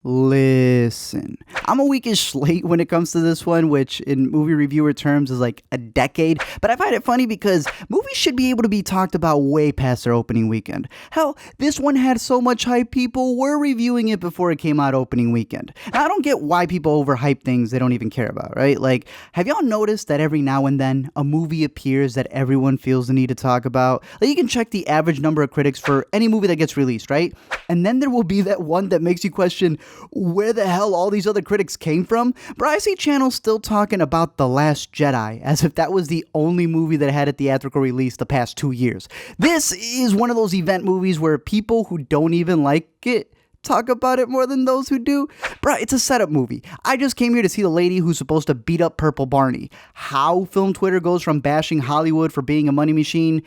Listen, I'm a weekish late when it comes to this one, which in movie reviewer terms is like a decade, but I find it funny because movies should be able to be talked about way past their opening weekend. Hell, this one had so much hype, people were reviewing it before it came out opening weekend. Now, I don't get why people overhype things they don't even care about, right? Like, have y'all noticed that every now and then a movie appears that everyone feels the need to talk about? Like, you can check the average number of critics for any movie that gets released, right? And then there will be that one that makes you question where the hell all these other critics came from. But I see channels still talking about The Last Jedi as if that was the only movie that had a theatrical release the past 2 years. This is one of those event movies where people who don't even like it talk about it more than those who do. Bruh, it's a setup movie. I just came here to see the lady who's supposed to beat up Purple Barney. How film Twitter goes from bashing Hollywood for being a money machine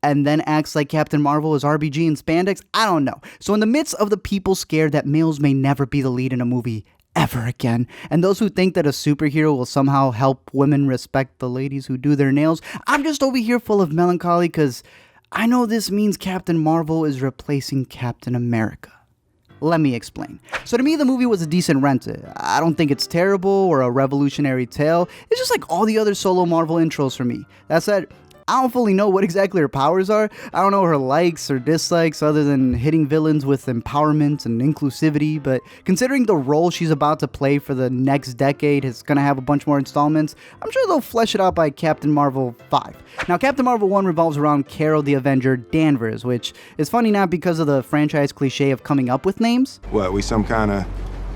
and then acts like Captain Marvel is RBG and spandex, I don't know. So in the midst of the people scared that males may never be the lead in a movie ever again, and those who think that a superhero will somehow help women respect the ladies who do their nails, I'm just over here full of melancholy because I know this means Captain Marvel is replacing Captain America. Let me explain. So to me, the movie was a decent rent. I don't think it's terrible or a revolutionary tale. It's just like all the other solo Marvel intros for me. That said, I don't fully know what exactly her powers are. I don't know her likes or dislikes other than hitting villains with empowerment and inclusivity, but considering the role she's about to play for the next decade is going to have a bunch more installments, I'm sure they'll flesh it out by Captain Marvel 5. Now, Captain Marvel 1 revolves around Carol the Avenger Danvers, which is funny not because of the franchise cliche of coming up with names. What, we some kind of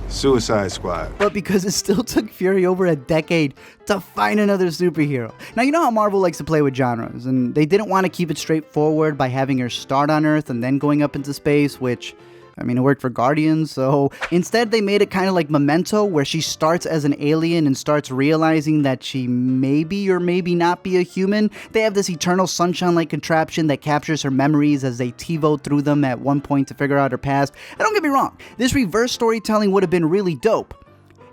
Suicide Squad? But because it still took Fury over a decade to find another superhero. Now, you know how Marvel likes to play with genres, and they didn't want to keep it straightforward by having her start on Earth and then going up into space, which, I mean, it worked for Guardians, so instead they made it kind of like Memento, where she starts as an alien and starts realizing that she maybe or maybe not be a human. They have this eternal sunshine-like contraption that captures her memories as they TiVo through them at one point to figure out her past. And don't get me wrong, this reverse storytelling would have been really dope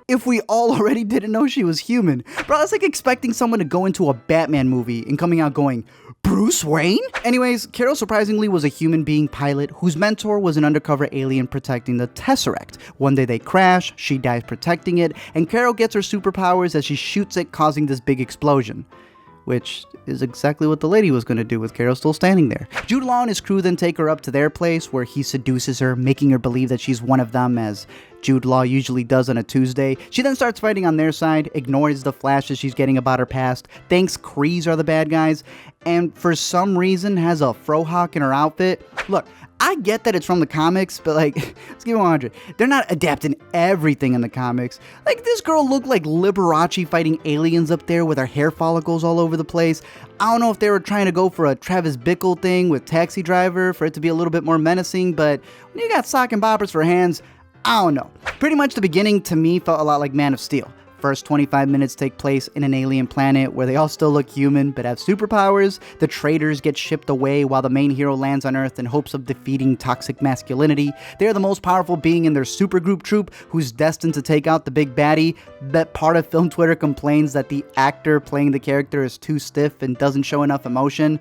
if we all already didn't know she was human. Bro, it's like expecting someone to go into a Batman movie and coming out going, Bruce Wayne? Anyways, Carol surprisingly was a human being pilot whose mentor was an undercover alien protecting the Tesseract. One day they crash, she dies protecting it, and Carol gets her superpowers as she shoots it, causing this big explosion. Which is exactly what the lady was going to do with Carol still standing there. Jude Law and his crew then take her up to their place where he seduces her, making her believe that she's one of them, as Jude Law usually does on a Tuesday. She then starts fighting on their side, ignores the flashes she's getting about her past, thinks Krees are the bad guys, and for some reason has a frohawk in her outfit. Look, I get that it's from the comics, but like, let's give it 100. They're not adapting everything in the comics. Like, this girl looked like Liberace fighting aliens up there with her hair follicles all over the place. I don't know if they were trying to go for a Travis Bickle thing with Taxi Driver for it to be a little bit more menacing, but when you got sock and boppers for hands, I don't know. Pretty much the beginning to me felt a lot like Man of Steel. First 25 minutes take place in an alien planet where they all still look human but have superpowers. The traitors get shipped away while the main hero lands on Earth in hopes of defeating toxic masculinity. They are the most powerful being in their supergroup troop who's destined to take out the big baddie. But part of film Twitter complains that the actor playing the character is too stiff and doesn't show enough emotion.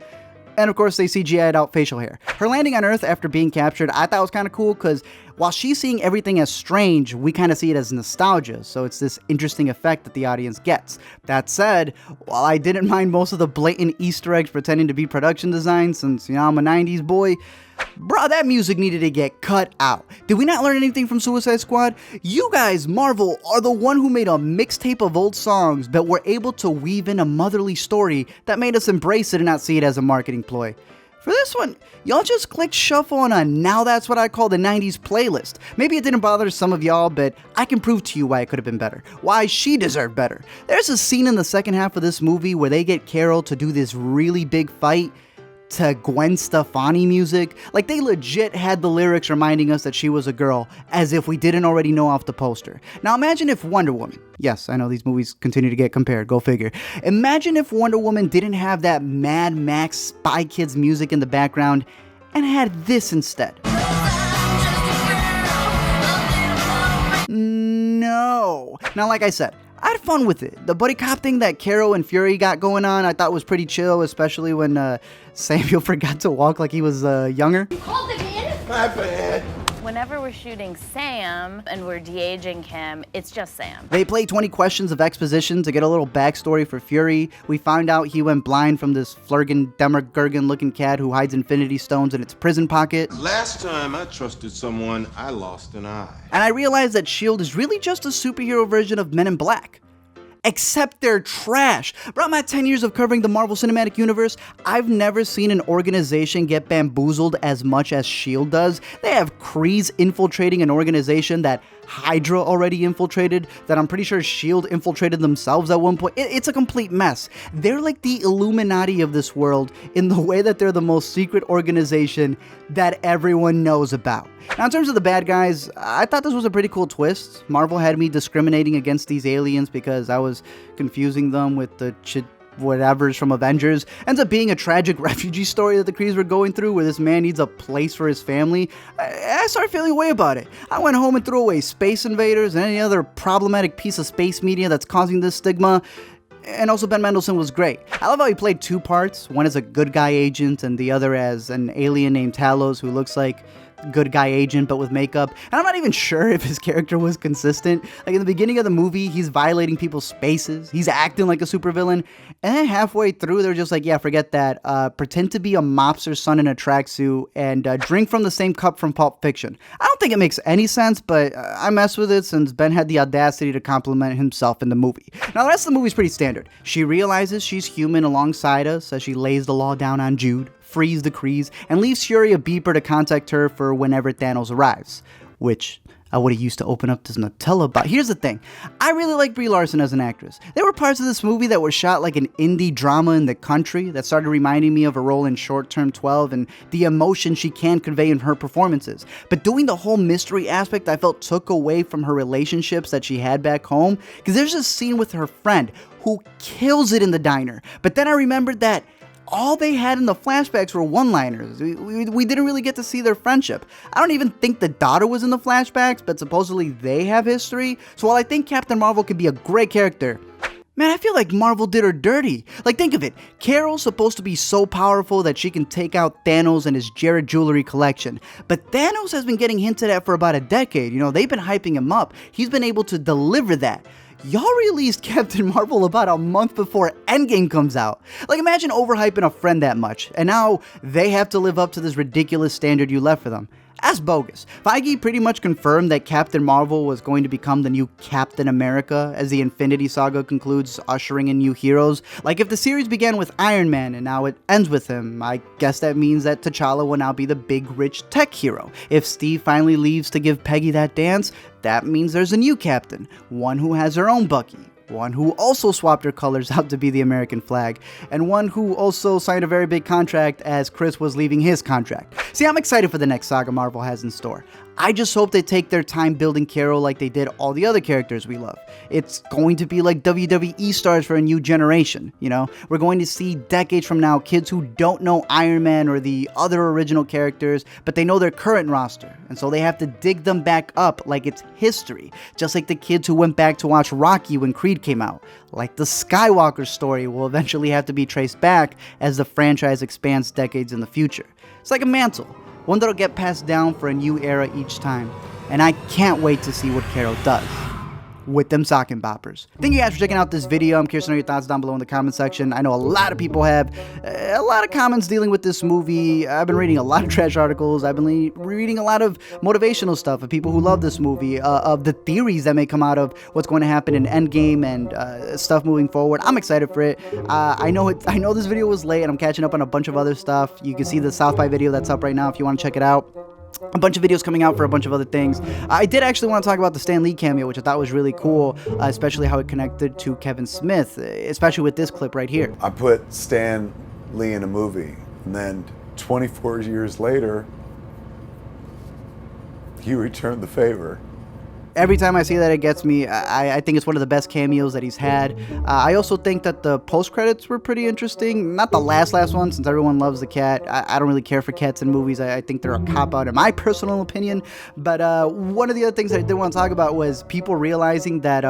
And of course, they CGI'd out facial hair. Her landing on Earth after being captured, I thought was kind of cool because while she's seeing everything as strange, we kind of see it as nostalgia. So it's this interesting effect that the audience gets. That said, while I didn't mind most of the blatant Easter eggs pretending to be production design, since, you know, I'm a 90s boy, bro, that music needed to get cut out. Did we not learn anything from Suicide Squad? You guys, Marvel, are the one who made a mixtape of old songs but were able to weave in a motherly story that made us embrace it and not see it as a marketing ploy. For this one, y'all just clicked shuffle on a Now That's What I Call the 90s playlist. Maybe it didn't bother some of y'all, but I can prove to you why it could have been better. Why she deserved better. There's a scene in the second half of this movie where they get Carol to do this really big fight to Gwen Stefani music. Like, they legit had the lyrics reminding us that she was a girl, as if we didn't already know off the poster. Now imagine if Wonder Woman, yes, I know these movies continue to get compared, go figure. Imagine if Wonder Woman didn't have that Mad Max Spy Kids music in the background and had this instead. No. Now, like I said, I had fun with it. The buddy cop thing that Carol and Fury got going on, I thought was pretty chill, especially when Samuel forgot to walk like he was younger. You called it in? My bad. When whenever we're shooting Sam and we're de-aging him, it's just Sam. They play 20 questions of exposition to get a little backstory for Fury. We found out he went blind from this Flurgan Demogorgon looking cat who hides Infinity Stones in its prison pocket. Last time I trusted someone, I lost an eye. And I realized that S.H.I.E.L.D. is really just a superhero version of Men in Black. Except they're trash. Throughout my 10 years of covering the Marvel Cinematic Universe, I've never seen an organization get bamboozled as much as S.H.I.E.L.D. does. They have Krees infiltrating an organization that Hydra already infiltrated, that I'm pretty sure S.H.I.E.L.D. infiltrated themselves at one point. It's a complete mess. They're like the Illuminati of this world in the way that they're the most secret organization that everyone knows about. Now, in terms of the bad guys, I thought this was a pretty cool twist. Marvel had me discriminating against these aliens because I was confusing them with the whatever's from Avengers. Ends up being a tragic refugee story that the Krees were going through, where this man needs a place for his family. I started feeling a way about it. I went home and threw away Space Invaders and any other problematic piece of space media that's causing this stigma. And also, Ben Mendelsohn was great. I love how he played two parts, one as a good guy agent and the other as an alien named Talos who looks like good guy agent but with makeup. And I'm not even sure if his character was consistent. Like, in the beginning of the movie, he's violating people's spaces, he's acting like a supervillain, and then halfway through they're just like, yeah, forget that, pretend to be a mobster's son in a tracksuit and drink from the same cup from Pulp Fiction. I don't think it makes any sense, but I mess with it since Ben had the audacity to compliment himself in the movie. Now, the rest of the movie's pretty standard. She realizes she's human alongside us as she lays the law down on Jude, frees the Krees, and leaves Fury a beeper to contact her for whenever Thanos arrives, which I would have used to open up this Nutella box. Here's the thing, I really like Brie Larson as an actress. There were parts of this movie that were shot like an indie drama in the country that started reminding me of a role in Short Term 12 and the emotion she can convey in her performances. But doing the whole mystery aspect, I felt took away from her relationships that she had back home, because there's a scene with her friend who kills it in the diner. But then I remembered that all they had in the flashbacks were one-liners. We didn't really get to see their friendship. I don't even think the daughter was in the flashbacks, but supposedly they have history. So while I think Captain Marvel could be a great character, man, I feel like Marvel did her dirty. Like, think of it. Carol's supposed to be so powerful that she can take out Thanos and his Jared jewelry collection. But Thanos has been getting hinted at for about a decade. You know, they've been hyping him up. He's been able to deliver that. Y'all released Captain Marvel about a month before Endgame comes out. Like, imagine overhyping a friend that much, and now they have to live up to this ridiculous standard you left for them. That's bogus. Feige pretty much confirmed that Captain Marvel was going to become the new Captain America as the Infinity Saga concludes, ushering in new heroes. Like, if the series began with Iron Man and now it ends with him, I guess that means that T'Challa will now be the big rich tech hero. If Steve finally leaves to give Peggy that dance, that means there's a new captain, one who has her own Bucky, one who also swapped her colors out to be the American flag, and one who also signed a very big contract as Chris was leaving his contract. See, I'm excited for the next saga Marvel has in store. I just hope they take their time building Carol like they did all the other characters we love. It's going to be like WWE stars for a new generation, you know? We're going to see decades from now kids who don't know Iron Man or the other original characters, but they know their current roster, and so they have to dig them back up like it's history, just like the kids who went back to watch Rocky when Creed came out. Like the Skywalker story will eventually have to be traced back as the franchise expands decades in the future. It's like a mantle, one that'll get passed down for a new era each time, and I can't wait to see what Carol does with them sock and boppers. Thank you guys for checking out this video. I'm curious to know your thoughts down below in the comment section. I know a lot of people have a lot of comments dealing with this movie. I've been reading a lot of trash articles. I've been reading a lot of motivational stuff of people who love this movie, of the theories that may come out of what's going to happen in Endgame and stuff moving forward. I'm excited for it. I know this video was late and I'm catching up on a bunch of other stuff. You can see the South by video that's up right now if you want to check it out. A bunch of videos coming out for a bunch of other things. I did actually want to talk about the Stan Lee cameo, which I thought was really cool, especially how it connected to Kevin Smith, especially with this clip right here. I put Stan Lee in a movie, and then 24 years later, he returned the favor. Every time I see that, it gets me. I think it's one of the best cameos that he's had. I also think that the post-credits were pretty interesting. Not the last one, since everyone loves the cat. I don't really care for cats in movies. I think they're a cop-out in my personal opinion. But one of the other things that I did want to talk about was people realizing that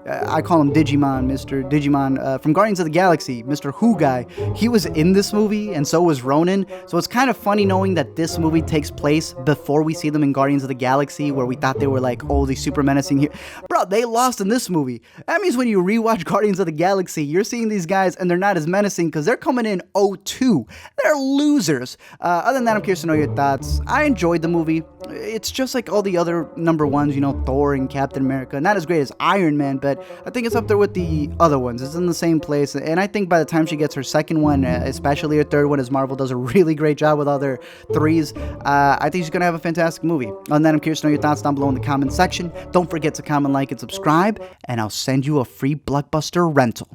I call him Digimon, Mr. Digimon, from Guardians of the Galaxy, Mr. Who Guy. He was in this movie, and so was Ronan. So it's kind of funny knowing that this movie takes place before we see them in Guardians of the Galaxy, where we thought they were like, oh, they super menacing here. Bro, they lost in this movie. That means when you rewatch Guardians of the Galaxy, you're seeing these guys and they're not as menacing because they're coming in 0-2. They're losers. Other than that, I'm curious to know your thoughts. I enjoyed the movie. It's just like all the other number ones, Thor and Captain America. Not as great as Iron Man, but I think it's up there with the other ones. It's in the same place. And I think by the time she gets her second one, especially her third one, as Marvel does a really great job with all their threes, I think she's going to have a fantastic movie. Other than that, I'm curious to know your thoughts down below in the comment section. Don't forget to comment, like, and subscribe, and I'll send you a free Blockbuster rental.